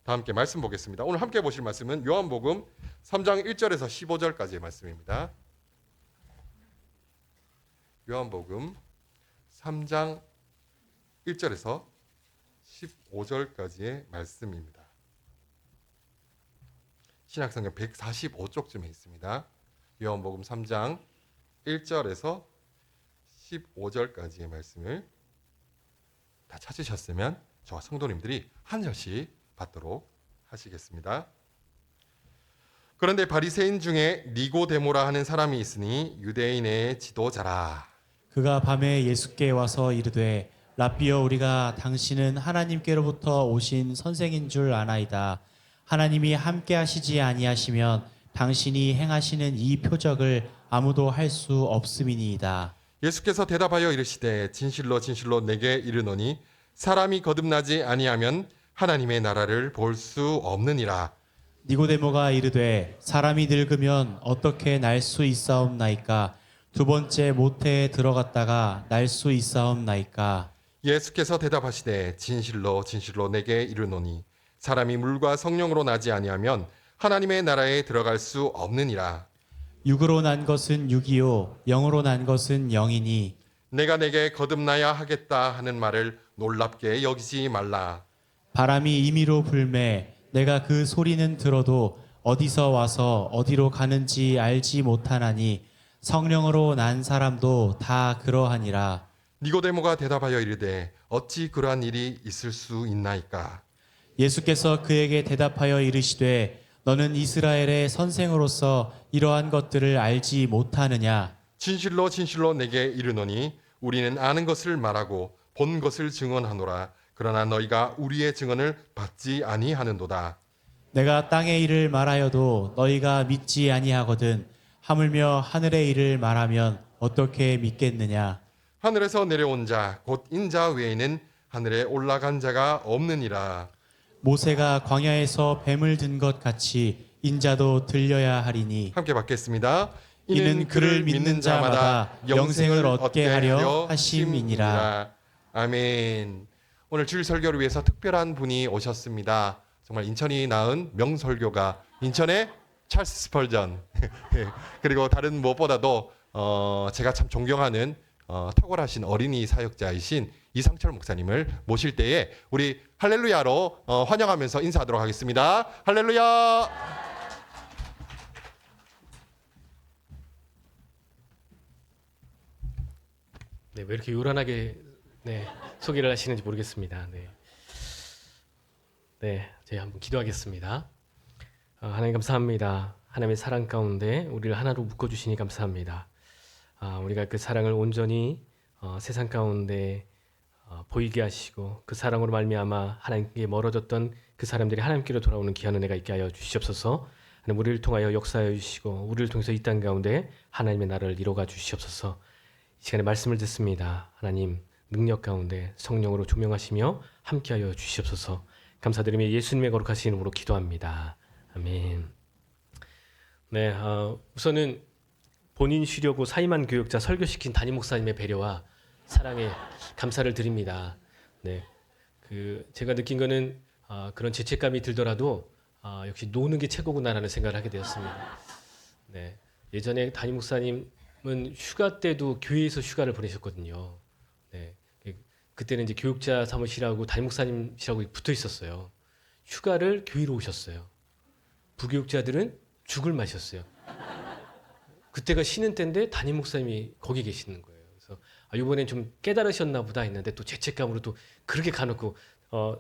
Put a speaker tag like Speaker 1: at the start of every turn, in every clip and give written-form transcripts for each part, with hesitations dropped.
Speaker 1: 다 함께 말씀 보겠습니다. 오늘 함께 보실 말씀은 요한복음 3장 1절에서 15절까지의 말씀입니다. 요한복음 3장 1절에서 15절까지의 말씀입니다. 신약성경 145쪽쯤에 있습니다. 요한복음 3장 1절에서 15절까지의 말씀을 다 찾으셨으면 저와 성도님들이 한 절씩 받도록 하시겠습니다. 그런데 바리새인 중에 니고데모라 하는 사람이 있으니 유대인의 지도자라.
Speaker 2: 그가 밤에 예수께 와서 이르되 라삐여, 우리가 당신은 하나님께로부터 오신 선생인 줄 아나이다. 하나님이 함께 하시지 아니하시면 당신이 행하시는 이 표적을 아무도 할 수 없음이니이다.
Speaker 1: 예수께서 대답하여 이르시되 진실로 진실로 내게 이르노니 사람이 거듭나지 아니하면 하나님의 나라를 볼 수 없느니라.
Speaker 2: 니고데모가 이르되 사람이 늙으면 어떻게 날 수 있사옵나이까? 두 번째 모태에 들어갔다가 날 수 있사옵나이까?
Speaker 1: 예수께서 대답하시되 진실로 진실로 내게 이르노니 사람이 물과 성령으로 나지 아니하면 하나님의 나라에 들어갈 수 없느니라.
Speaker 2: 육으로 난 것은 육이요 영으로 난 것은 영이니
Speaker 1: 내가 내게 거듭나야 하겠다 하는 말을 놀랍게 여기지 말라.
Speaker 2: 바람이 임의로 불매 내가 그 소리는 들어도 어디서 와서 어디로 가는지 알지 못하나니 성령으로 난 사람도 다 그러하니라.
Speaker 1: 니고데모가 대답하여 이르되 어찌 그러한 일이 있을 수 있나이까?
Speaker 2: 예수께서 그에게 대답하여 이르시되 너는 이스라엘의 선생으로서 이러한 것들을 알지 못하느냐?
Speaker 1: 진실로 진실로 내게 이르노니 우리는 아는 것을 말하고 본 것을 증언하노라. 그러나 너희가 우리의 증언을 받지 아니하는도다.
Speaker 2: 내가 땅의 일을 말하여도 너희가 믿지 아니하거든. 하물며 하늘의 일을 말하면 어떻게 믿겠느냐?
Speaker 1: 하늘에서 내려온 자 곧 인자 외에는 하늘에 올라간 자가 없느니라.
Speaker 2: 모세가 광야에서 뱀을 든 것 같이 인자도 들려야 하리니
Speaker 1: 함께 받겠습니다.
Speaker 2: 이는 그를 믿는 자마다 영생을 얻게 하려 하심이니라.
Speaker 1: 아멘. 오늘 주일 설교를 위해서 특별한 분이 오셨습니다. 정말 인천이 낳은 명설교가 인천의 찰스 스펄전 그리고 다른 무엇보다도 제가 참 존경하는 탁월하신 어린이 사역자이신 이상철 목사님을 모실 때에 우리 할렐루야로 환영하면서 인사하도록 하겠습니다. 할렐루야.
Speaker 3: 네, 왜 이렇게 요란하게 소개를 하시는지 모르겠습니다. 저희 한번 기도하겠습니다. 하나님 감사합니다. 하나님의 사랑 가운데 우리를 하나로 묶어주시니 감사합니다. 우리가 그 사랑을 온전히 세상 가운데 보이게 하시고 그 사랑으로 말미암아 하나님께 멀어졌던 그 사람들이 하나님께로 돌아오는 귀한 은혜가 있게 하여 주시옵소서. 하나님, 우리를 통하여 역사하여 주시고 우리를 통해서 이 땅 가운데 하나님의 나라를 이루어가 주시옵소서. 이 시간에 말씀을 듣습니다. 하나님, 능력 가운데 성령으로 조명하시며 함께하여 주시옵소서. 감사드리며 예수님의 거룩하신 이름으로 기도합니다. 아멘. 우선은 본인 쉬려고 사임한 교육자 설교시킨 담임 목사님의 배려와 사랑에 감사를 드립니다. 제가 느낀 거는 그런 죄책감이 들더라도 역시 노는 게 최고구나라는 생각을 하게 되었습니다. 예전에 담임 목사님은 휴가 때도 교회에서 휴가를 보내셨거든요. 그때는 이제 교육자 사무실하고 담임 목사님실하고 붙어 있었어요. 휴가를 교회로 오셨어요. 부교육자들은 죽을 마셨어요. 그때가 쉬는 때인데 담임 목사님이 거기 계시는 거예요. 그래서 이번엔 좀 깨달으셨나 보다 했는데 또 죄책감으로 또 그렇게 가놓고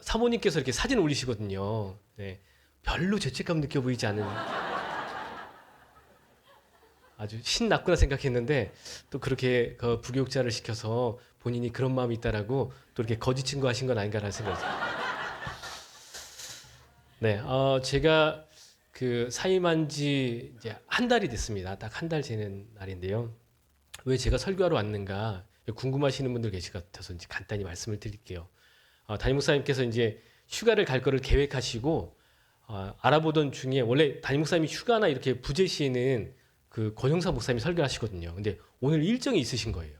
Speaker 3: 사모님께서 이렇게 사진 올리시거든요. 별로 죄책감 느껴 보이지 않은 아주 신났구나 생각했는데 또 그렇게 그 부교육자를 시켜서 본인이 그런 마음이 있다라고 또 이렇게 거짓 증거하신 건 아닌가라는 생각이 들어요. 제가 그 사임한 지 이제 한 달이 됐습니다. 딱 한 달 지난 날인데요. 왜 제가 설교하러 왔는가 궁금하시는 분들 계실 것 같아서 이제 간단히 말씀을 드릴게요. 담임 목사님께서 이제 휴가를 갈 거를 계획하시고 알아보던 중에 원래 담임 목사님이 휴가나 이렇게 부재 시에는 그 권영사 목사님이 설교하시거든요. 근데 오늘 일정이 있으신 거예요.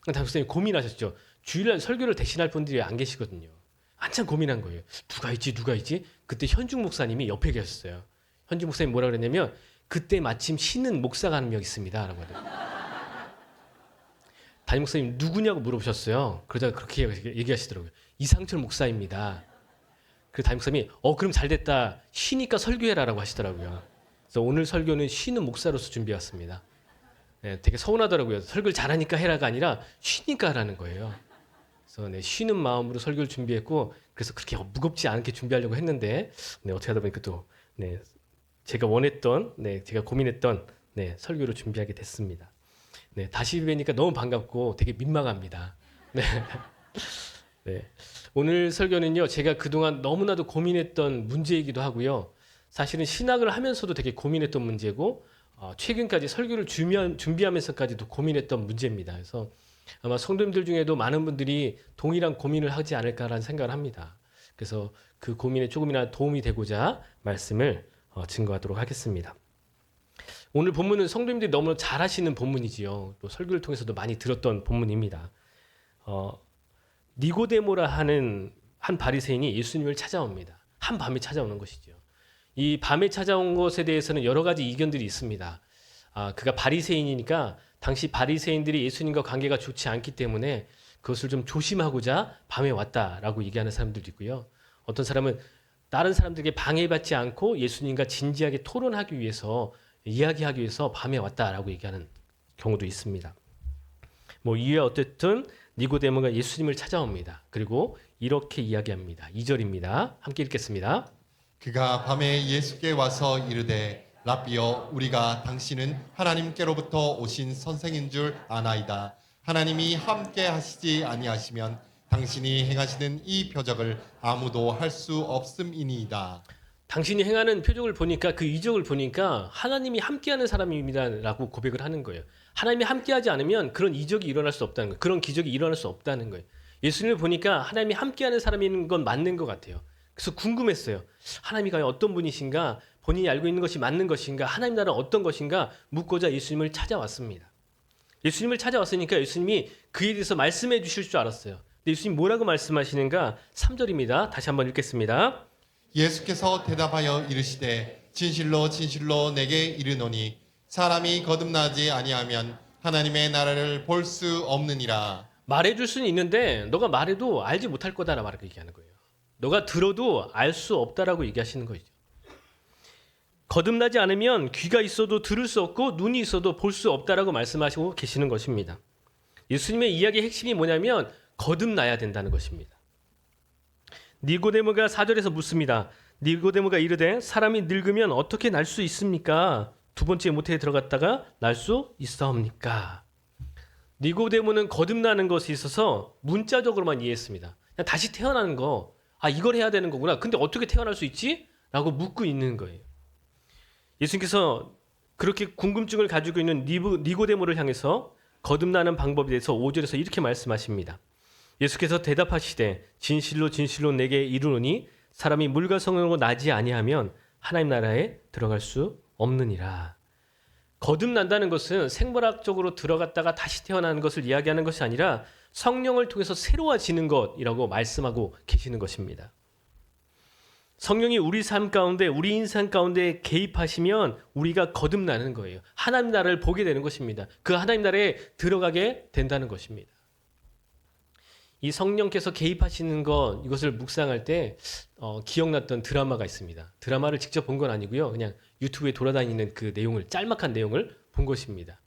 Speaker 3: 담임 목사님이 고민하셨죠. 주일날 설교를 대신할 분들이 안 계시거든요. 한참 고민한 거예요. 누가 있지? 그때 현중 목사님이 옆에 계셨어요. 현중 목사님 뭐라 그랬냐면 그때 마침 쉬는 목사가 한 명 있습니다. 라고 하더라고요. 담임 목사님 누구냐고 물어보셨어요. 그러다가 그렇게 얘기하시더라고요. 이상철 목사입니다. 그래서 담임 목사님이 그럼 잘 됐다. 쉬니까 설교해라라고 하시더라고요. 그래서 오늘 설교는 쉬는 목사로서 준비해왔습니다. 네, 되게 서운하더라고요. 설교를 잘하니까 해라가 아니라 쉬니까 하라는 거예요. 그래서 네, 쉬는 마음으로 설교를 준비했고 그래서 그렇게 무겁지 않게 준비하려고 했는데 네, 어떻게 하다 보니까 또 네, 제가 원했던 제가 고민했던 설교를 준비하게 됐습니다. 네, 다시 뵈니까 너무 반갑고 되게 민망합니다. 네. 네. 오늘 설교는요, 제가 그동안 너무나도 고민했던 문제이기도 하고요. 사실은 신학을 하면서도 되게 고민했던 문제고, 최근까지 설교를 준비하면서까지도 고민했던 문제입니다. 그래서 아마 성도님들 중에도 많은 분들이 동일한 고민을 하지 않을까라는 생각을 합니다. 그래서 그 고민에 조금이나 도움이 되고자 말씀을 증거하도록 하겠습니다. 오늘 본문은 성도님들이 너무 잘 하시는 본문이지요. 또 설교를 통해서도 많이 들었던 본문입니다. 니고데모라 하는 한 바리새인이 예수님을 찾아옵니다. 한 밤에 찾아오는 것이죠. 이 밤에 찾아온 것에 대해서는 여러 가지 이견들이 있습니다. 그가 바리새인이니까 당시 바리새인들이 예수님과 관계가 좋지 않기 때문에 그것을 좀 조심하고자 밤에 왔다라고 얘기하는 사람들도 있고요. 어떤 사람은 다른 사람들에게 방해받지 않고 예수님과 진지하게 토론하기 위해서 이야기하기 위해서 밤에 왔다라고 얘기하는 경우도 있습니다. 이에 어쨌든 니고데모가 예수님을 찾아옵니다. 그리고 이렇게 이야기합니다. 2절입니다. 함께 읽겠습니다.
Speaker 1: 그가 밤에 예수께 와서 이르되 라삐여 우리가 당신은 하나님께로부터 오신 선생인 줄 아나이다. 하나님이 함께 하시지 아니하시면 당신이 행하시는 이 표적을 아무도 할 수 없음이니이다.
Speaker 3: 당신이 행하는 표적을 보니까 그 이적을 보니까 하나님이 함께하는 사람입니다라고 고백을 하는 거예요. 하나님이 함께하지 않으면 그런 이적이 일어날 수 없다는 거예요. 그런 기적이 일어날 수 없다는 거예요. 예수님을 보니까 하나님이 함께하는 사람인 건 맞는 것 같아요. 그래서 궁금했어요. 하나님이 과연 어떤 분이신가? 본인이 알고 있는 것이 맞는 것인가? 하나님 나라는 어떤 것인가? 묻고자 예수님을 찾아왔습니다. 예수님을 찾아왔으니까 예수님이 그에 대해서 말씀해 주실 줄 알았어요. 근데 예수님 뭐라고 말씀하시는가? 3절입니다. 다시 한번 읽겠습니다.
Speaker 1: 예수께서 대답하여 이르시되 진실로 진실로 내게 이르노니 사람이 거듭나지 아니하면 하나님의 나라를 볼 수 없느니라.
Speaker 3: 말해줄 수는 있는데 너가 말해도 알지 못할 거다라고 얘기하는 거예요. 너가 들어도 알 수 없다라고 얘기하시는 거죠. 거듭나지 않으면 귀가 있어도 들을 수 없고 눈이 있어도 볼 수 없다라고 말씀하시고 계시는 것입니다. 예수님의 이야기의 핵심이 뭐냐면 거듭나야 된다는 것입니다. 니고데모가 4절에서 묻습니다. 니고데모가 이르되 사람이 늙으면 어떻게 날 수 있습니까? 두 번째 모태에 들어갔다가 날 수 있사옵니까? 니고데모는 거듭나는 것에 있어서 문자적으로만 이해했습니다. 그냥 다시 태어나는 거, 이걸 해야 되는 거구나. 근데 어떻게 태어날 수 있지? 라고 묻고 있는 거예요. 예수님께서 그렇게 궁금증을 가지고 있는 니고데모를 향해서 거듭나는 방법에 대해서 5절에서 이렇게 말씀하십니다. 예수께서 대답하시되 진실로 진실로 내게 이르노니 사람이 물과 성령으로 나지 아니하면 하나님 나라에 들어갈 수 없느니라. 거듭난다는 것은 생물학적으로 들어갔다가 다시 태어나는 것을 이야기하는 것이 아니라 성령을 통해서 새로워지는 것이라고 말씀하고 계시는 것입니다. 성령이 우리 삶 가운데, 우리 인생 가운데 개입하시면 우리가 거듭나는 거예요. 하나님 나라를 보게 되는 것입니다. 그 하나님 나라에 들어가게 된다는 것입니다. 이 성령께서 개입하시는 것, 이것을 묵상할 때 기억났던 드라마가 있습니다. 드라마를 직접 본 건 아니고요. 그냥 유튜브에 돌아다니는 그 내용을, 짤막한 내용을 본 것입니다.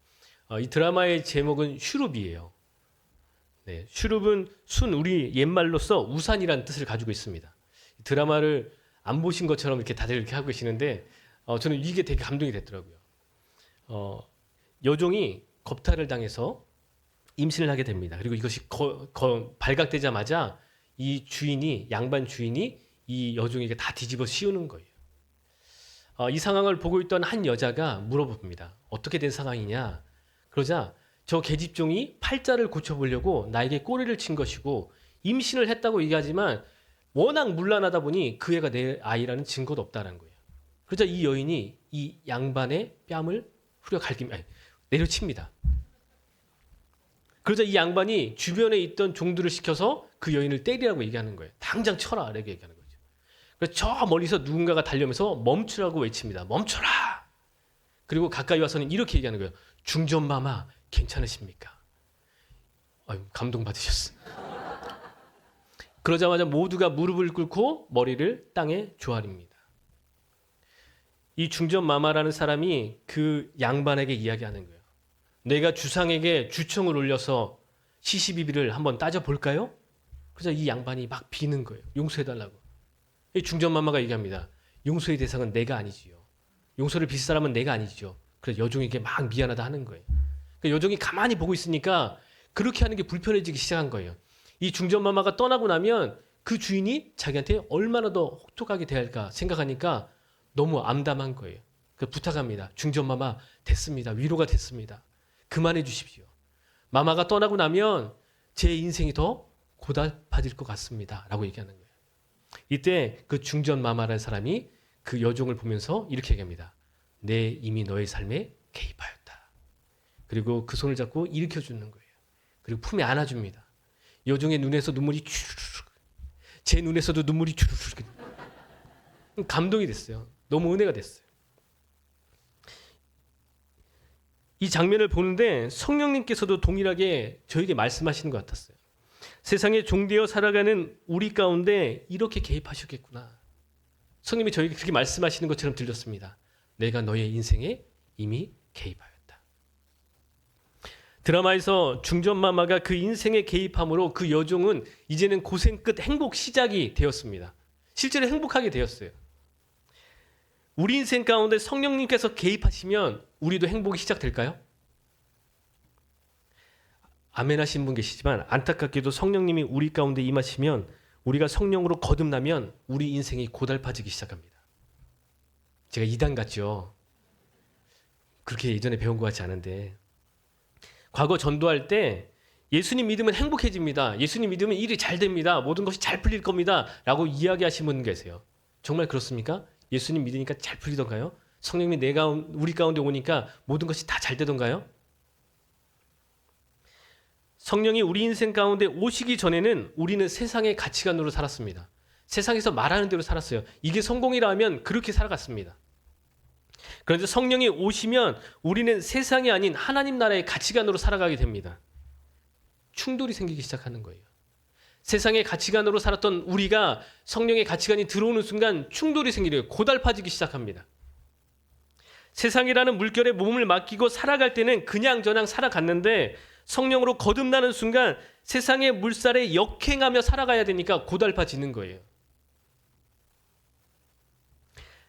Speaker 3: 이 드라마의 제목은 슈룹이에요. 네, 슈룹은 우리 옛말로서 우산이라는 뜻을 가지고 있습니다. 드라마를 안 보신 것처럼 이렇게 다들 이렇게 하고 계시는데 저는 이게 되게 감동이 됐더라고요. 여종이 겁탈을 당해서 임신을 하게 됩니다. 그리고 이것이 발각되자마자 이 주인이, 양반 주인이 이 여종에게 다 뒤집어 씌우는 거예요. 이 상황을 보고 있던 한 여자가 물어봅니다. 어떻게 된 상황이냐? 그러자 저 계집종이 팔자를 고쳐보려고 나에게 꼬리를 친 것이고 임신을 했다고 얘기하지만 워낙 문란하다 보니 그 애가 내 아이라는 증거도 없다는 거예요. 그러자 이 여인이 이 양반의 뺨을 내려칩니다. 그러자 이 양반이 주변에 있던 종들을 시켜서 그 여인을 때리라고 얘기하는 거예요. 당장 쳐라 이렇게 얘기하는 거죠. 그래서 저 멀리서 누군가가 달려오면서 멈추라고 외칩니다. 멈춰라. 그리고 가까이 와서는 이렇게 얘기하는 거예요. 중전마마 괜찮으십니까? 아유, 감동받으셨어. 그러자마자 모두가 무릎을 꿇고 머리를 땅에 조아립니다. 이 중전마마라는 사람이 그 양반에게 이야기하는 거예요. 내가 주상에게 주청을 올려서 시시비비를 한번 따져볼까요? 그래서 이 양반이 막 비는 거예요. 용서해달라고. 이 중전마마가 얘기합니다. 용서의 대상은 내가 아니지요. 용서를 빌 사람은 내가 아니지요. 그래서 여종에게 막 미안하다 하는 거예요. 그러니까 여종이 가만히 보고 있으니까 그렇게 하는 게 불편해지기 시작한 거예요. 이 중전마마가 떠나고 나면 그 주인이 자기한테 얼마나 더 혹독하게 대할까 생각하니까 너무 암담한 거예요. 그래서 부탁합니다. 중전마마 됐습니다. 위로가 됐습니다. 그만해 주십시오. 마마가 떠나고 나면 제 인생이 더 고달파질 것 같습니다. 라고 얘기하는 거예요. 이때 그 중전마마라는 사람이 그 여종을 보면서 이렇게 얘기합니다. 내 이미 너의 삶에 개입하였다. 그리고 그 손을 잡고 일으켜주는 거예요. 그리고 품에 안아줍니다. 여종의 눈에서 눈물이 주르륵, 제 눈에서도 눈물이 주르륵. 감동이 됐어요. 너무 은혜가 됐어요. 이 장면을 보는데 성령님께서도 동일하게 저에게 말씀하시는 것 같았어요. 세상에 종되어 살아가는 우리 가운데 이렇게 개입하셨겠구나. 성령님이 저에게 그렇게 말씀하시는 것처럼 들렸습니다. 내가 너의 인생에 이미 개입하였다. 드라마에서 중전마마가 그 인생에 개입함으로 그 여종은 이제는 고생 끝 행복 시작이 되었습니다. 실제로 행복하게 되었어요. 우리 인생 가운데 성령님께서 개입하시면 우리도 행복이 시작될까요? 아멘 하신 분 계시지만 안타깝게도 성령님이 우리 가운데 임하시면 우리가 성령으로 거듭나면 우리 인생이 고달파지기 시작합니다. 제가 이단 같죠? 그렇게 예전에 배운 것 같지 않은데 과거 전도할 때 예수님 믿으면 행복해집니다. 예수님 믿으면 일이 잘 됩니다. 모든 것이 잘 풀릴 겁니다. 라고 이야기하신 분 계세요. 정말 그렇습니까? 예수님 믿으니까 잘 풀리던가요? 성령님이 우리 가운데 오니까 모든 것이 다 잘 되던가요? 성령이 우리 인생 가운데 오시기 전에는 우리는 세상의 가치관으로 살았습니다. 세상에서 말하는 대로 살았어요. 이게 성공이라 하면 그렇게 살아갔습니다. 그런데 성령이 오시면 우리는 세상이 아닌 하나님 나라의 가치관으로 살아가게 됩니다. 충돌이 생기기 시작하는 거예요. 세상의 가치관으로 살았던 우리가 성령의 가치관이 들어오는 순간 충돌이 생기려요. 고달파지기 시작합니다. 세상이라는 물결에 몸을 맡기고 살아갈 때는 그냥저냥 살아갔는데 성령으로 거듭나는 순간 세상의 물살에 역행하며 살아가야 되니까 고달파지는 거예요.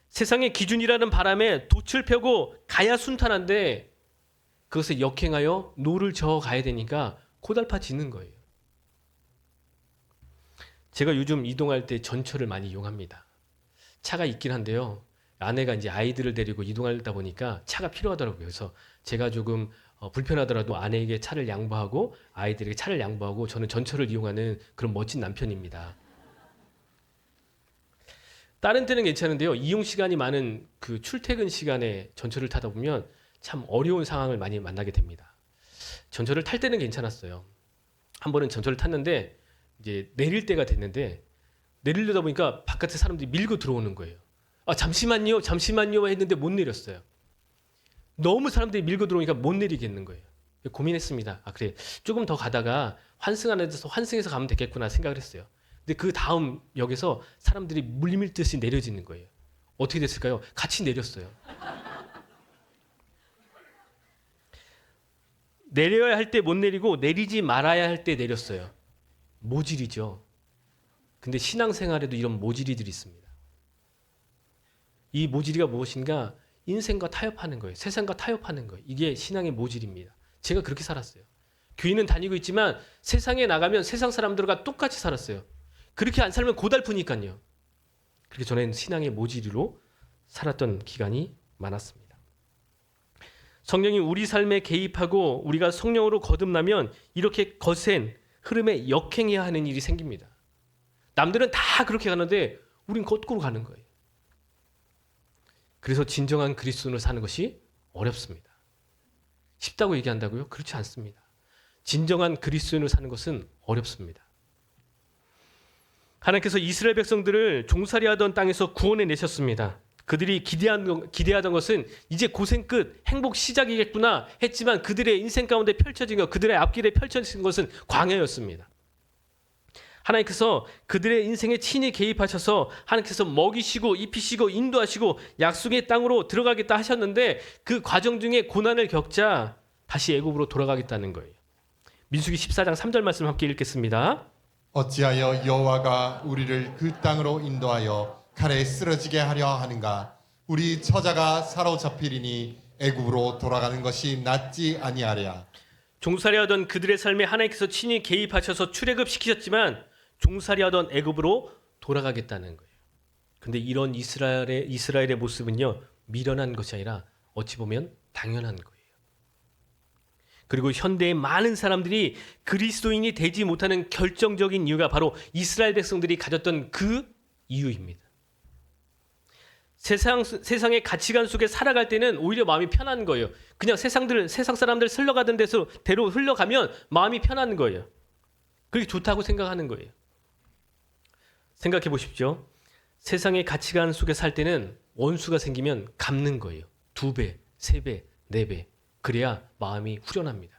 Speaker 3: 세상의 기준이라는 바람에 돛을 펴고 가야 순탄한데 그것에 역행하여 노를 저어 가야 되니까 고달파지는 거예요. 제가 요즘 이동할 때 전철을 많이 이용합니다. 차가 있긴 한데요. 아내가 이제 아이들을 데리고 이동하다 보니까 차가 필요하더라고요. 그래서 제가 조금 불편하더라도 아내에게 차를 양보하고 아이들에게 차를 양보하고 저는 전철을 이용하는 그런 멋진 남편입니다. 다른 때는 괜찮은데요. 이용 시간이 많은 그 출퇴근 시간에 전철을 타다 보면 참 어려운 상황을 많이 만나게 됩니다. 전철을 탈 때는 괜찮았어요. 한 번은 전철을 탔는데 이제 내릴 때가 됐는데 내리려다 보니까 바깥에 사람들이 밀고 들어오는 거예요. 아, 잠시만요 했는데 못 내렸어요. 너무 사람들이 밀고 들어오니까 못 내리겠는 거예요. 고민했습니다. 아, 그래, 조금 더 가다가 환승하는 데서 환승해서 가면 되겠구나 생각을 했어요. 근데 그 다음 역에서 사람들이 물밀듯이 내려지는 거예요. 어떻게 됐을까요? 같이 내렸어요. 내려야 할 때 못 내리고 내리지 말아야 할 때 내렸어요. 모질이죠. 근데 신앙생활에도 이런 모질이들이 있습니다. 이 모질이가 무엇인가? 인생과 타협하는 거예요. 세상과 타협하는 거예요. 이게 신앙의 모질입니다. 제가 그렇게 살았어요. 교회는 다니고 있지만 세상에 나가면 세상 사람들과 똑같이 살았어요. 그렇게 안 살면 고달프니까요. 그렇게 저는 신앙의 모질이로 살았던 기간이 많았습니다. 성령이 우리 삶에 개입하고 우리가 성령으로 거듭나면 이렇게 거센 흐름에 역행해야 하는 일이 생깁니다. 남들은 다 그렇게 가는데 우린 거꾸로 가는 거예요. 그래서 진정한 그리스도인으로 사는 것이 어렵습니다. 쉽다고 얘기한다고요? 그렇지 않습니다. 진정한 그리스도인으로 사는 것은 어렵습니다. 하나님께서 이스라엘 백성들을 종살이하던 땅에서 구원해 내셨습니다. 그들이 기대하던 것은 이제 고생 끝, 행복 시작이겠구나 했지만 그들의 인생 가운데 펼쳐진 것, 그들의 앞길에 펼쳐진 것은 광야였습니다. 하나님께서 그들의 인생에 친히 개입하셔서 하나님께서 먹이시고 입히시고 인도하시고 약속의 땅으로 들어가겠다 하셨는데 그 과정 중에 고난을 겪자 다시 애굽으로 돌아가겠다는 거예요. 민수기 14장 3절 말씀 함께 읽겠습니다.
Speaker 4: 어찌하여 여호와가 우리를 그 땅으로 인도하여 칼에 쓰러지게 하려 하는가? 우리 처자가 사로잡히리니 애굽으로 돌아가는 것이 낫지 아니하랴.
Speaker 3: 종살이하던 그들의 삶에 하나님께서 친히 개입하셔서 출애굽시키셨지만 종살이하던 애굽으로 돌아가겠다는 거예요. 그런데 이런 이스라엘의 모습은요, 미련한 것이 아니라 어찌 보면 당연한 거예요. 그리고 현대의 많은 사람들이 그리스도인이 되지 못하는 결정적인 이유가 바로 이스라엘 백성들이 가졌던 그 이유입니다. 세상의 가치관 속에 살아갈 때는 오히려 마음이 편한 거예요. 그냥 세상 사람들 흘러가던 대로 흘러가면 마음이 편한 거예요. 그게 좋다고 생각하는 거예요. 생각해 보십시오. 세상의 가치관 속에 살 때는 원수가 생기면 갚는 거예요. 2배, 3배, 4배. 그래야 마음이 후련합니다.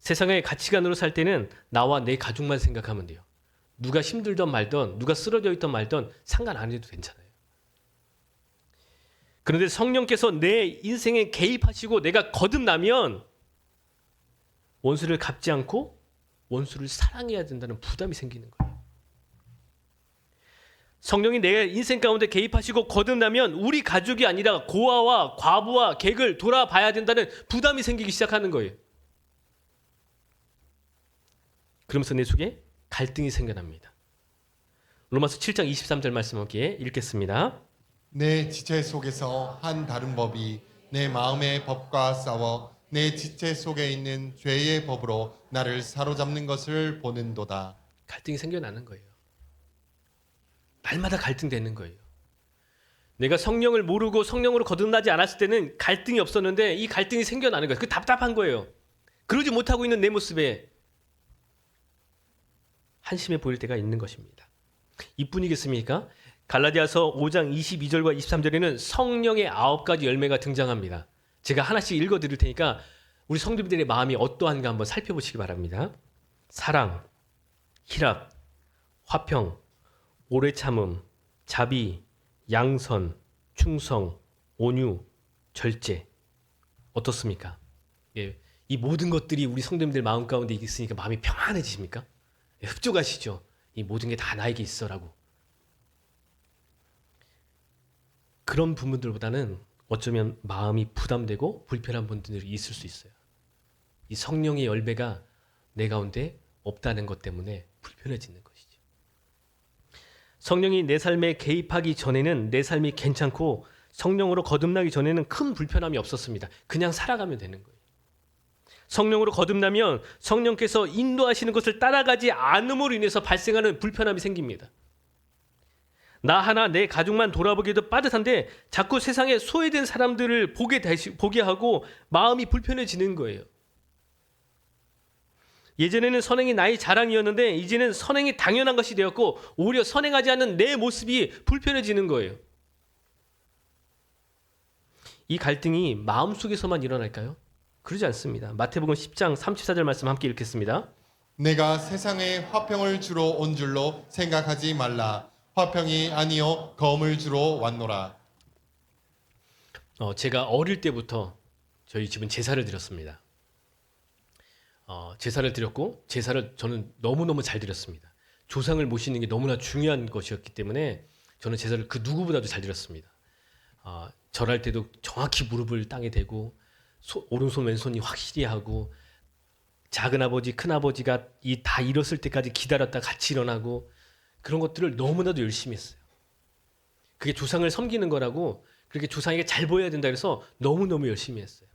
Speaker 3: 세상의 가치관으로 살 때는 나와 내 가족만 생각하면 돼요. 누가 힘들던 말던, 누가 쓰러져 있던 말던 상관 안 해도 괜찮아요. 그런데 성령께서 내 인생에 개입하시고 내가 거듭나면 원수를 갚지 않고 원수를 사랑해야 된다는 부담이 생기는 거예요. 성령이 내 인생 가운데 개입하시고 거듭나면 우리 가족이 아니라 고아와 과부와 객을 돌아봐야 된다는 부담이 생기기 시작하는 거예요. 그러면서 내 속에 갈등이 생겨납니다. 로마서 7장 23절 말씀 함께 읽겠습니다.
Speaker 4: 내 지체 속에서 한 다른 법이 내 마음의 법과 싸워 내 지체 속에 있는 죄의 법으로 나를 사로잡는 것을 보는도다.
Speaker 3: 갈등이 생겨나는 거예요. 날마다 갈등되는 거예요. 내가 성령을 모르고 성령으로 거듭나지 않았을 때는 갈등이 없었는데 이 갈등이 생겨나는 거예요. 그 답답한 거예요. 그러지 못하고 있는 내 모습에 한심해 보일 때가 있는 것입니다. 이뿐이겠습니까? 갈라디아서 5장 22절과 23절에는 성령의 9가지 열매가 등장합니다. 제가 하나씩 읽어드릴 테니까 우리 성도들의 마음이 어떠한가 한번 살펴보시기 바랍니다. 사랑, 희락, 화평, 오래 참음, 자비, 양선, 충성, 온유, 절제. 어떻습니까? 예, 이 모든 것들이 우리 성도님들 마음 가운데 있으니까 마음이 평안해지십니까? 예, 흡족하시죠? 이 모든 게 다 나에게 있어라고. 그런 부분들보다는 어쩌면 마음이 부담되고 불편한 분들이 있을 수 있어요. 이 성령의 열매가 내 가운데 없다는 것 때문에 불편해지는 것이죠. 성령이 내 삶에 개입하기 전에는 내 삶이 괜찮고 성령으로 거듭나기 전에는 큰 불편함이 없었습니다. 그냥 살아가면 되는 거예요. 성령으로 거듭나면 성령께서 인도하시는 것을 따라가지 않음으로 인해서 발생하는 불편함이 생깁니다. 나 하나 내 가족만 돌아보기도 빠듯한데 자꾸 세상에 소외된 사람들을 보게 하고 마음이 불편해지는 거예요. 예전에는 선행이 나의 자랑이었는데 이제는 선행이 당연한 것이 되었고 오히려 선행하지 않는 내 모습이 불편해지는 거예요. 이 갈등이 마음속에서만 일어날까요? 그러지 않습니다. 마태복음 10장 34절 말씀 함께 읽겠습니다.
Speaker 4: 내가 세상에 화평을 주러 온 줄로 생각하지 말라. 화평이 아니요 검을 주러 왔노라.
Speaker 3: 제가 어릴 때부터 저희 집은 제사를 드렸습니다. 제사를 드렸고 제사를 저는 너무너무 잘 드렸습니다. 조상을 모시는 게 너무나 중요한 것이었기 때문에 저는 제사를 그 누구보다도 잘 드렸습니다. 절할 때도 정확히 무릎을 땅에 대고 오른손 왼손이 확실히 하고 작은 아버지 큰 아버지가 다 일었을 때까지 기다렸다 같이 일어나고 그런 것들을 너무나도 열심히 했어요. 그게 조상을 섬기는 거라고 그렇게 조상에게 잘 보여야 된다 그래서 너무너무 열심히 했어요.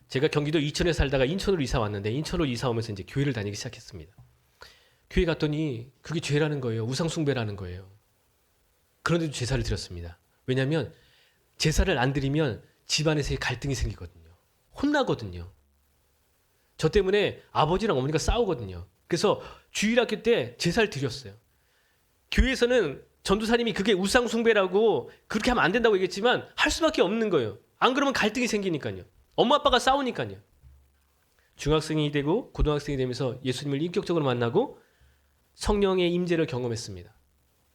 Speaker 3: 제가 경기도 이천에 살다가 인천으로 이사 왔는데 인천으로 이사 오면서 이제 교회를 다니기 시작했습니다. 교회 갔더니 그게 죄라는 거예요. 우상 숭배라는 거예요. 그런데도 제사를 드렸습니다. 왜냐하면 제사를 안 드리면 집안에서의 갈등이 생기거든요. 혼나거든요. 저 때문에 아버지랑 어머니가 싸우거든요. 그래서 주일학교 때 제사를 드렸어요. 교회에서는 전도사님이 그게 우상숭배라고 그렇게 하면 안 된다고 얘기했지만 할 수밖에 없는 거예요. 안 그러면 갈등이 생기니까요. 엄마 아빠가 싸우니까요. 중학생이 되고 고등학생이 되면서 예수님을 인격적으로 만나고 성령의 임재를 경험했습니다.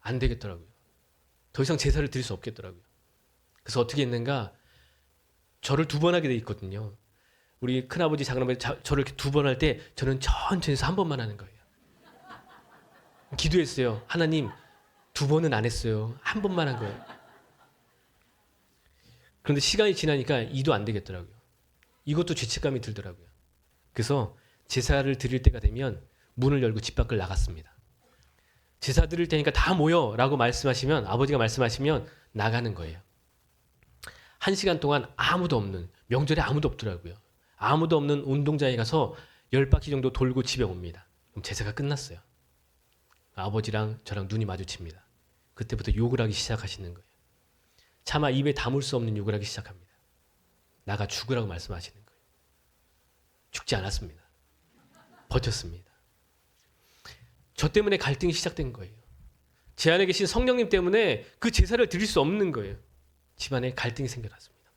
Speaker 3: 안 되겠더라고요. 더 이상 제사를 드릴 수 없겠더라고요. 그래서 어떻게 했는가? 저를 2번 하게 돼 있거든요. 우리 큰아버지 작은아버지 저를 이렇게 2번 할 때 저는 천천히 해서 1번만 하는 거예요. 기도했어요. 하나님 2번은 안 했어요. 1번만 한 거예요. 그런데 시간이 지나니까 2도 안 되겠더라고요. 이것도 죄책감이 들더라고요. 그래서 제사를 드릴 때가 되면 문을 열고 집 밖을 나갔습니다. 제사 드릴 테니까 다 모여 라고 말씀하시면 아버지가 말씀하시면 나가는 거예요. 1시간 동안 아무도 없는 명절에 아무도 없더라고요. 아무도 없는 운동장에 가서 10바퀴 정도 돌고 집에 옵니다. 그럼 제사가 끝났어요. 아버지랑 저랑 눈이 마주칩니다. 그때부터 욕을 하기 시작하시는 거예요. 차마 입에 담을 수 없는 욕을 하기 시작합니다. 나가 죽으라고 말씀하시는 거예요. 죽지 않았습니다. 버텼습니다. 저 때문에 갈등이 시작된 거예요. 제 안에 계신 성령님 때문에 그 제사를 드릴 수 없는 거예요. 집안에 갈등이 생겨났습니다.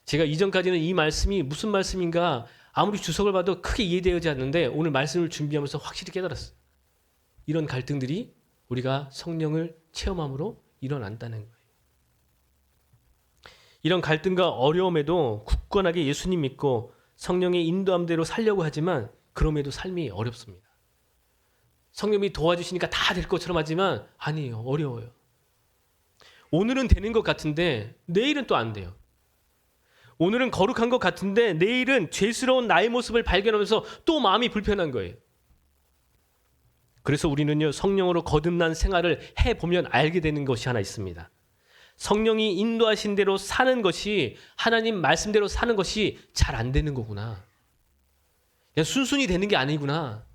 Speaker 3: 제가 이전까지는 이 말씀이 무슨 말씀인가 아무리 주석을 봐도 크게 이해되지 않는데 오늘 말씀을 준비하면서 확실히 깨달았어요. 이런 갈등들이 우리가 성령을 체험함으로 일어난다는 거예요. 이런 갈등과 어려움에도 굳건하게 예수님 믿고 성령의 인도함대로 살려고 하지만 그럼에도 삶이 어렵습니다. 성령이 도와주시니까 다 될 것처럼 하지만 아니에요. 어려워요. 오늘은 되는 것 같은데 내일은 또 안 돼요. 오늘은 거룩한 것 같은데 내일은 죄스러운 나의 모습을 발견하면서 또 마음이 불편한 거예요. 그래서 우리는요, 성령으로 거듭난 생활을 해보면 알게 되는 것이 하나 있습니다. 성령이 인도하신 대로 사는 것이, 하나님 말씀대로 사는 것이 잘 안 되는 거구나. 그냥 순순히 되는 게 아니구나.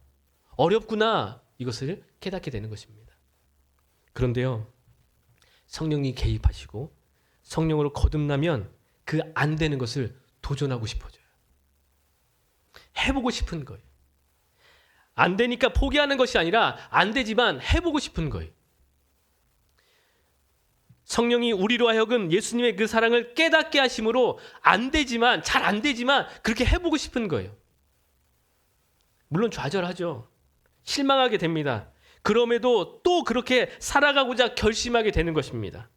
Speaker 3: 어렵구나. 이것을 깨닫게 되는 것입니다. 그런데요, 성령이 개입하시고 성령으로 거듭나면 그 안 되는 것을 도전하고 싶어져요. 해보고 싶은 거예요. 안 되니까 포기하는 것이 아니라 안 되지만 해보고 싶은 거예요. 성령이 우리로 하여금 예수님의 그 사랑을 깨닫게 하심으로 안 되지만, 잘 안 되지만 그렇게 해보고 싶은 거예요. 물론 좌절하죠. 실망하게 됩니다. 그럼에도 또 그렇게 살아가고자 결심하게 되는 것입니다.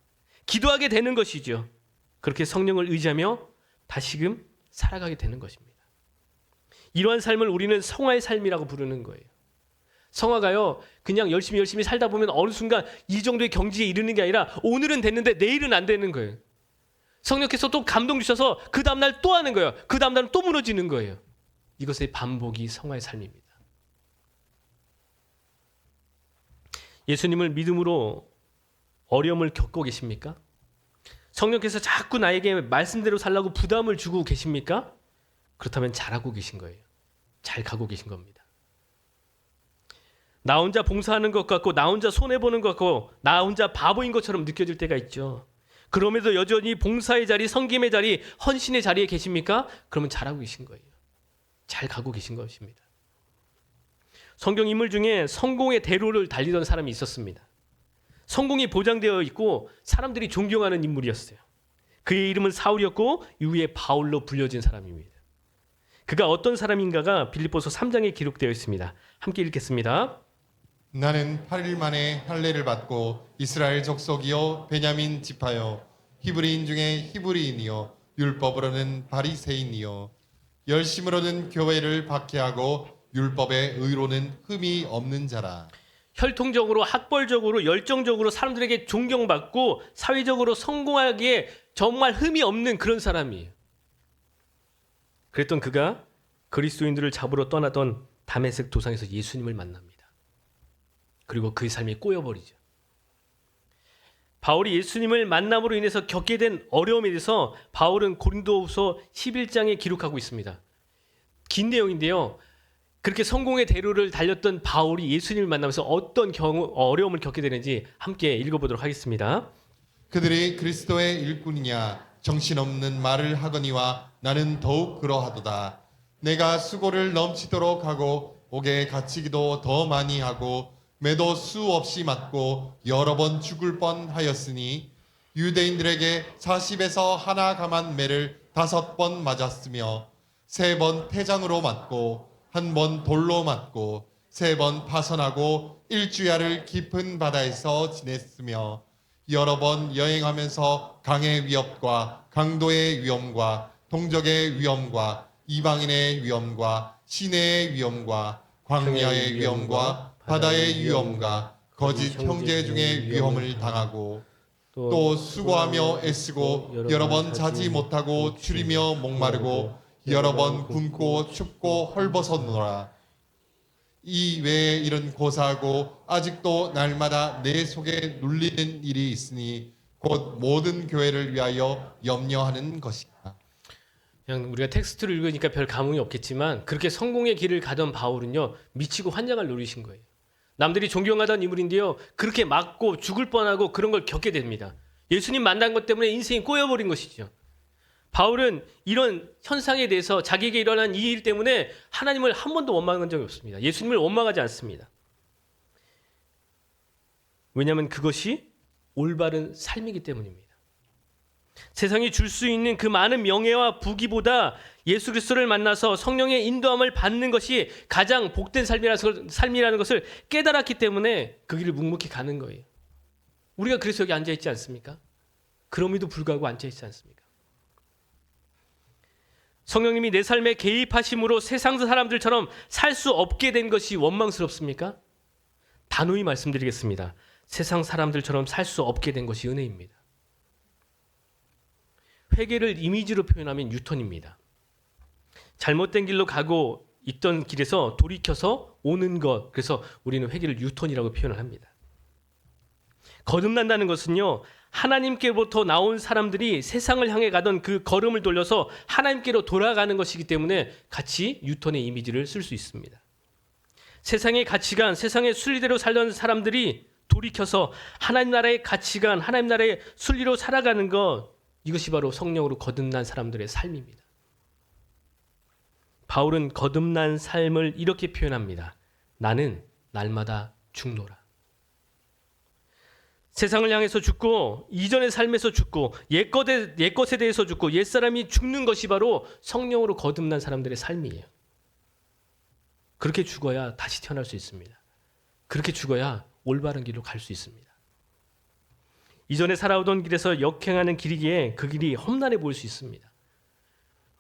Speaker 3: 기도하게 되는 것이죠. 그렇게 성령을 의지하며 다시금 살아가게 되는 것입니다. 이러한 삶을 우리는 성화의 삶이라고 부르는 거예요. 성화가요, 그냥 열심히 살다 보면 어느 순간 이 정도의 경지에 이르는 게 아니라 오늘은 됐는데 내일은 안 되는 거예요. 성령께서 또 감동 주셔서 그 다음날 또 하는 거예요. 그 다음날은 또 무너지는 거예요. 이것의 반복이 성화의 삶입니다. 예수님을 믿음으로 어려움을 겪고 계십니까? 성령께서 자꾸 나에게 말씀대로 살라고 부담을 주고 계십니까? 그렇다면 잘하고 계신 거예요. 잘 가고 계신 겁니다. 나 혼자 봉사하는 것 같고 나 혼자 손해보는 것 같고 나 혼자 바보인 것처럼 느껴질 때가 있죠. 그럼에도 여전히 봉사의 자리, 섬김의 자리, 헌신의 자리에 계십니까? 그러면 잘하고 계신 거예요. 잘 가고 계신 것입니다. 성경 인물 중에 성공의 대로를 달리던 사람이 있었습니다. 성공이 보장되어 있고 사람들이 존경하는 인물이었어요. 그의 이름은 사울이었고 이후에 바울로 불려진 사람입니다. 그가 어떤 사람인가가 빌립보서 3장에 기록되어 있습니다. 함께 읽겠습니다.
Speaker 4: 나는 8일 만에 할례를 받고 이스라엘 족속이요 베냐민 지파요 히브리인 중에 히브리인이요 율법으로는 바리새인이요 열심으로는 교회를 박해하고 율법의 의로는 흠이 없는 자라.
Speaker 3: 혈통적으로, 학벌적으로, 열정적으로 사람들에게 존경받고 사회적으로 성공하기에 정말 흠이 없는 그런 사람이에요. 그랬던 그가 그리스도인들을 잡으러 떠나던 다메섹 도상에서 예수님을 만납니다. 그리고 그의 삶이 꼬여버리죠. 바울이 예수님을 만남으로 인해서 겪게 된 어려움에 대해서 바울은 고린도후서 11장에 기록하고 있습니다. 긴 내용인데요. 그렇게 성공의 대로를 달렸던 바울이 예수님을 만나면서 어떤 어려움을 겪게 되는지 함께 읽어보도록 하겠습니다.
Speaker 4: 그들이 그리스도의 일꾼이냐 정신없는 말을 하거니와 나는 더욱 그러하도다. 내가 수고를 넘치도록 하고 옥에 갇히기도 더 많이 하고 매도 수 없이 맞고 여러 번 죽을 뻔하였으니 유대인들에게 40에서 하나 감한 매를 5번 맞았으며 3번 태장으로 맞고 1번 돌로 맞고 3번 파선하고 1주야를 깊은 바다에서 지냈으며 여러 번 여행하면서 강의 위협과 강도의 위험과 동족의 위험과 이방인의 위험과 시내의 위험과 광야의 위험과 바다의 위험과 거짓 형제 중의 위험을 당하고 또 수고하며 애쓰고 여러 번 자지 못하고 추리며 목마르고 여러 번 굶고 춥고 헐벗었노라. 이 외에 이런 고사하고 아직도 날마다 내 속에 눌리는 일이 있으니 곧 모든 교회를 위하여 염려하는 것이다.
Speaker 3: 그냥 우리가 텍스트를 읽으니까 별 감흥이 없겠지만 그렇게 성공의 길을 가던 바울은요 미치고 환장을 누리신 거예요. 남들이 존경하던 인물인데요 그렇게 맞고 죽을 뻔하고 그런 걸 겪게 됩니다. 예수님 만난 것 때문에 인생이 꼬여버린 것이죠. 바울은 이런 현상에 대해서 자기에게 일어난 이 일 때문에 하나님을 한 번도 원망한 적이 없습니다. 예수님을 원망하지 않습니다. 왜냐하면 그것이 올바른 삶이기 때문입니다. 세상이 줄 수 있는 그 많은 명예와 부귀보다 예수 그리스도를 만나서 성령의 인도함을 받는 것이 가장 복된 삶이라는 것을 깨달았기 때문에 그 길을 묵묵히 가는 거예요. 우리가 그래서 여기 앉아있지 않습니까? 그럼에도 불구하고 앉아있지 않습니까? 성령님이 내 삶에 개입하심으로 세상 사람들처럼 살 수 없게 된 것이 원망스럽습니까? 단호히 말씀드리겠습니다. 세상 사람들처럼 살 수 없게 된 것이 은혜입니다. 회개를 이미지로 표현하면 유턴입니다. 잘못된 길로 가고 있던 길에서 돌이켜서 오는 것, 그래서 우리는 회개를 유턴이라고 표현을 합니다. 거듭난다는 것은요 하나님께로부터 나온 사람들이 세상을 향해 가던 그 걸음을 돌려서 하나님께로 돌아가는 것이기 때문에 같이 유턴의 이미지를 쓸 수 있습니다. 세상의 가치관, 세상의 순리대로 살던 사람들이 돌이켜서 하나님 나라의 가치관, 하나님 나라의 순리로 살아가는 것, 이것이 바로 성령으로 거듭난 사람들의 삶입니다. 바울은 거듭난 삶을 이렇게 표현합니다. 나는 날마다 죽노라. 세상을 향해서 죽고 이전의 삶에서 죽고 옛것에 대해서 죽고 옛사람이 죽는 것이 바로 성령으로 거듭난 사람들의 삶이에요. 그렇게 죽어야 다시 태어날 수 있습니다. 그렇게 죽어야 올바른 길로 갈 수 있습니다. 이전에 살아오던 길에서 역행하는 길이기에 그 길이 험난해 보일 수 있습니다.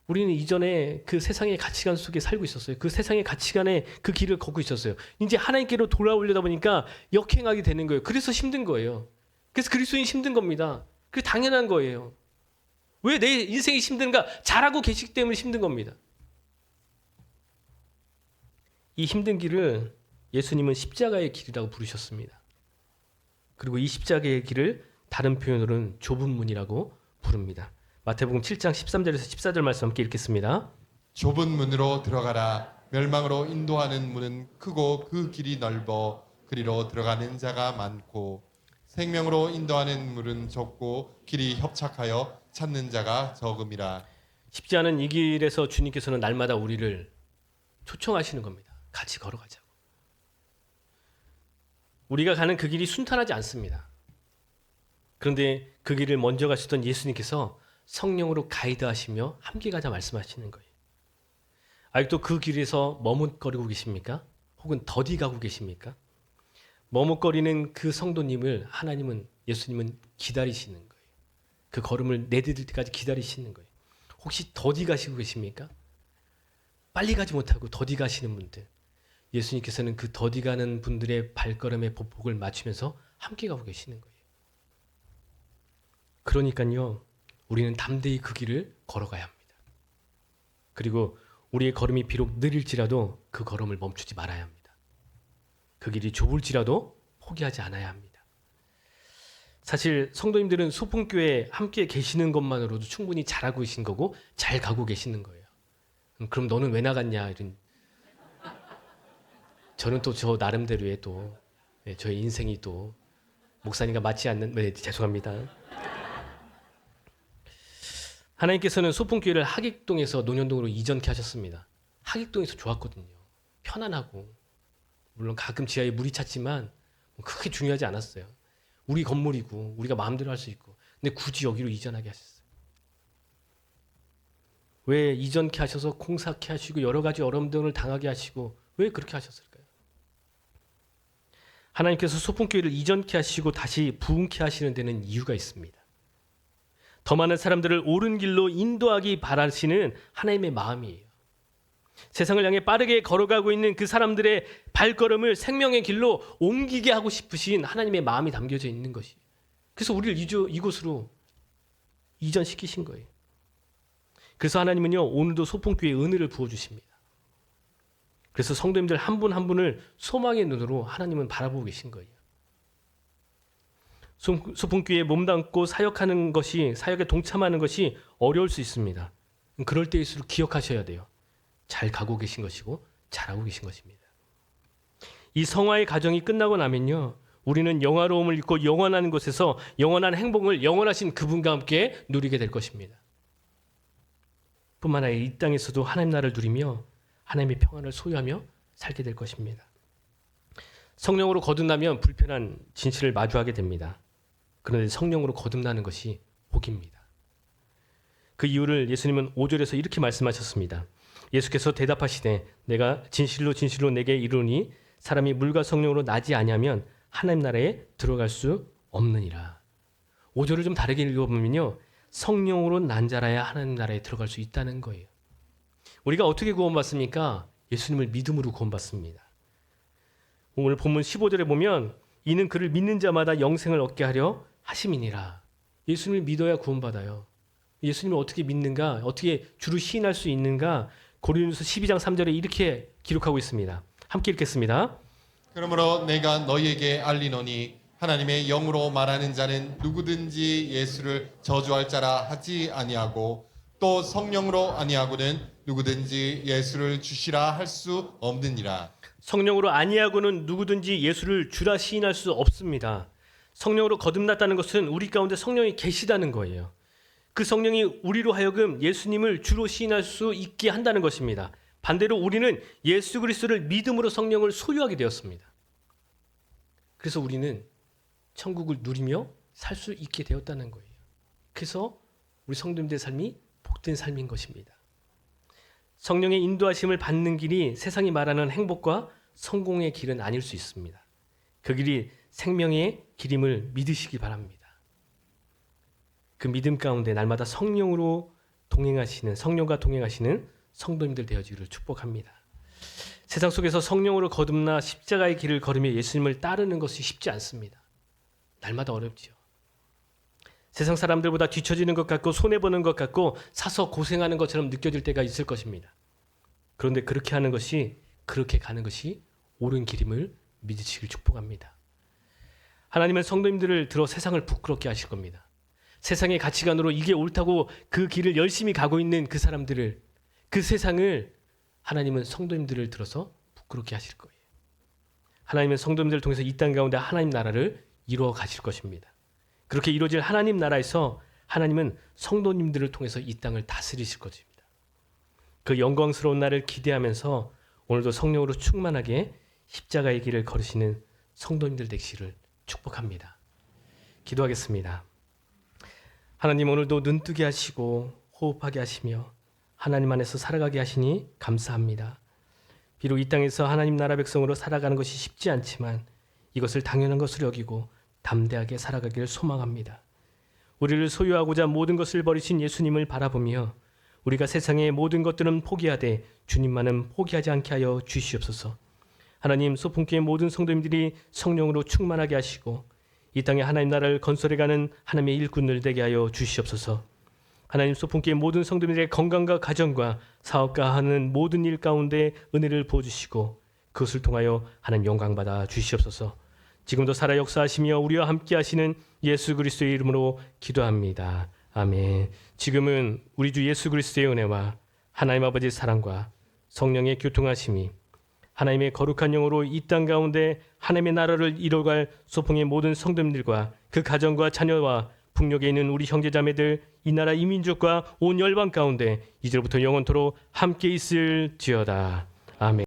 Speaker 3: 우리는 이전에 그 세상의 가치관 속에 살고 있었어요. 그 세상의 가치관에 그 길을 걷고 있었어요. 이제 하나님께로 돌아오려다 보니까 역행하게 되는 거예요. 그래서 힘든 거예요. 그래서 그리스도인이 힘든 겁니다. 그게 당연한 거예요. 왜 내 인생이 힘든가? 잘하고 계시기 때문에 힘든 겁니다. 이 힘든 길을 예수님은 십자가의 길이라고 부르셨습니다. 그리고 이 십자가의 길을 다른 표현으로는 좁은 문이라고 부릅니다. 마태복음 7장 13절에서 14절 말씀 함께 읽겠습니다.
Speaker 4: 좁은 문으로 들어가라. 멸망으로 인도하는 문은 크고 그 길이 넓어 그리로 들어가는 자가 많고 생명으로 인도하는 문은 좁고 길이 협착하여 찾는 자가 적음이라.
Speaker 3: 쉽지 않은 이 길에서 주님께서는 날마다 우리를 초청하시는 겁니다. 같이 걸어가자고. 우리가 가는 그 길이 순탄하지 않습니다. 그런데 그 길을 먼저 가시던 예수님께서 성령으로 가이드하시며 함께 가자 말씀하시는 거예요. 아직도 그 길에서 머뭇거리고 계십니까? 혹은 더디 가고 계십니까? 머뭇거리는 그 성도님을 하나님은, 예수님은 기다리시는 거예요. 그 걸음을 내디딜 때까지 기다리시는 거예요. 혹시 더디 가시고 계십니까? 빨리 가지 못하고 더디 가시는 분들, 예수님께서는 그 더디 가는 분들의 발걸음의 보폭을 맞추면서 함께 가고 계시는 거예요. 그러니까요, 우리는 담대히 그 길을 걸어가야 합니다. 그리고 우리의 걸음이 비록 느릴지라도 그 걸음을 멈추지 말아야 합니다. 그 길이 좁을지라도 포기하지 않아야 합니다. 사실 성도님들은 소풍교회에 함께 계시는 것만으로도 충분히 잘하고 계신 거고 잘 가고 계시는 거예요. 그럼 너는 왜 나갔냐 이런. 저는 또 저 나름대로의 또 저의 인생이 또 목사님과 맞지 않는, 죄송합니다. 하나님께서는 소풍교회를 하객동에서 논현동으로 이전케 하셨습니다. 하객동에서 좋았거든요. 편안하고 물론 가끔 지하에 물이 찼지만 크게 중요하지 않았어요. 우리 건물이고 우리가 마음대로 할 수 있고. 근데 굳이 여기로 이전하게 하셨어요. 왜 이전케 하셔서 공사케 하시고 여러 가지 어려움들을 당하게 하시고 왜 그렇게 하셨을까요? 하나님께서 소풍교회를 이전케 하시고 다시 부흥케 하시는 데는 이유가 있습니다. 더 많은 사람들을 옳은 길로 인도하기 바라시는 하나님의 마음이에요. 세상을 향해 빠르게 걸어가고 있는 그 사람들의 발걸음을 생명의 길로 옮기게 하고 싶으신 하나님의 마음이 담겨져 있는 것이. 그래서 우리를 이곳으로 이전시키신 거예요. 그래서 하나님은요, 오늘도 소풍교회에 은혜를 부어주십니다. 그래서 성도님들 한 분 한 분을 소망의 눈으로 하나님은 바라보고 계신 거예요. 소풍교회에 몸담고 사역하는 것이, 사역에 동참하는 것이 어려울 수 있습니다. 그럴 때일수록 기억하셔야 돼요. 잘 가고 계신 것이고 잘하고 계신 것입니다. 이 성화의 과정이 끝나고 나면요, 우리는 영화로움을 입고 영원한 곳에서 영원한 행복을 영원하신 그분과 함께 누리게 될 것입니다. 뿐만 아니라 이 땅에서도 하나님 나라를 누리며 하나님의 평안을 소유하며 살게 될 것입니다. 성령으로 거듭나면 불편한 진실을 마주하게 됩니다. 그런데 성령으로 거듭나는 것이 복입니다. 그 이유를 예수님은 5절에서 이렇게 말씀하셨습니다. 예수께서 대답하시되 내가 진실로 진실로 내게 이르노니 사람이 물과 성령으로 나지 아니하면 하나님 나라에 들어갈 수 없느니라. 5절을 좀 다르게 읽어보면요, 성령으로 난 자라야 하나님 나라에 들어갈 수 있다는 거예요. 우리가 어떻게 구원받습니까? 예수님을 믿음으로 구원받습니다. 오늘 본문 15절에 보면 이는 그를 믿는 자마다 영생을 얻게 하려 하심이니라. 예수님을 믿어야 구원받아요. 예수님을 어떻게 믿는가? 어떻게 주를 시인할 수 있는가? 고린도서 12장 3절에 이렇게 기록하고 있습니다. 함께 읽겠습니다.
Speaker 4: 그러므로 내가 너희에게 알리노니 하나님의 영으로 말하는 자는 누구든지 예수를 저주할 자라 하지 아니하고 또 성령으로 아니하고는 누구든지 예수를 주시라 할 수 없느니라.
Speaker 3: 성령으로 아니하고는 누구든지 예수를 주라 시인할 수 없습니다. 성령으로 거듭났다는 것은 우리 가운데 성령이 계시다는 거예요. 그 성령이 우리로 하여금 예수님을 주로 시인할 수 있게 한다는 것입니다. 반대로 우리는 예수 그리스도를 믿음으로 성령을 소유하게 되었습니다. 그래서 우리는 천국을 누리며 살 수 있게 되었다는 거예요. 그래서 우리 성도님들의 삶이 복된 삶인 것입니다. 성령의 인도하심을 받는 길이 세상이 말하는 행복과 성공의 길은 아닐 수 있습니다. 그 길이 생명의 길임을 믿으시기 바랍니다. 그 믿음 가운데 날마다 성령으로 동행하시는, 성령과 동행하시는 성도님들 되어지기를 축복합니다. 세상 속에서 성령으로 거듭나 십자가의 길을 걸으며 예수님을 따르는 것이 쉽지 않습니다. 날마다 어렵지요. 세상 사람들보다 뒤처지는 것 같고 손해보는 것 같고 사서 고생하는 것처럼 느껴질 때가 있을 것입니다. 그런데 그렇게 하는 것이, 그렇게 가는 것이 옳은 길임을 믿으시길 축복합니다. 하나님은 성도님들을 들어 세상을 부끄럽게 하실 겁니다. 세상의 가치관으로 이게 옳다고 그 길을 열심히 가고 있는 그 사람들을, 그 세상을 하나님은 성도님들을 들어서 부끄럽게 하실 거예요. 하나님은 성도님들을 통해서 이 땅 가운데 하나님 나라를 이루어 가실 것입니다. 그렇게 이루어질 하나님 나라에서 하나님은 성도님들을 통해서 이 땅을 다스리실 것입니다. 그 영광스러운 날을 기대하면서 오늘도 성령으로 충만하게 십자가의 길을 걸으시는 성도님들 되시기를 축복합니다. 기도하겠습니다. 하나님, 오늘도 눈뜨게 하시고 호흡하게 하시며 하나님 안에서 살아가게 하시니 감사합니다. 비록 이 땅에서 하나님 나라 백성으로 살아가는 것이 쉽지 않지만 이것을 당연한 것으로 여기고 담대하게 살아가기를 소망합니다. 우리를 소유하고자 모든 것을 버리신 예수님을 바라보며 우리가 세상의 모든 것들은 포기하되 주님만은 포기하지 않게 하여 주시옵소서. 하나님, 소풍교회 모든 성도님들이 성령으로 충만하게 하시고 이 땅에 하나님 나라를 건설해가는 하나님의 일꾼들 되게 하여 주시옵소서. 하나님, 소풍교회 모든 성도님들의 건강과 가정과 사업과 하는 모든 일 가운데 은혜를 부어주시고 그것을 통하여 하나님 영광받아 주시옵소서. 지금도 살아 역사하시며 우리와 함께 하시는 예수 그리스도의 이름으로 기도합니다. 아멘. 지금은 우리 주 예수 그리스도의 은혜와 하나님 아버지의 사랑과 성령의 교통하심이 하나님의 거룩한 영으로 이 땅 가운데 하나님의 나라를 이뤄갈 소풍의 모든 성도님들과 그 가정과 자녀와 북녘에 있는 우리 형제자매들 이 나라 이 민족과 온 열방 가운데 이제로부터 영원토록 함께 있을지어다. 아멘.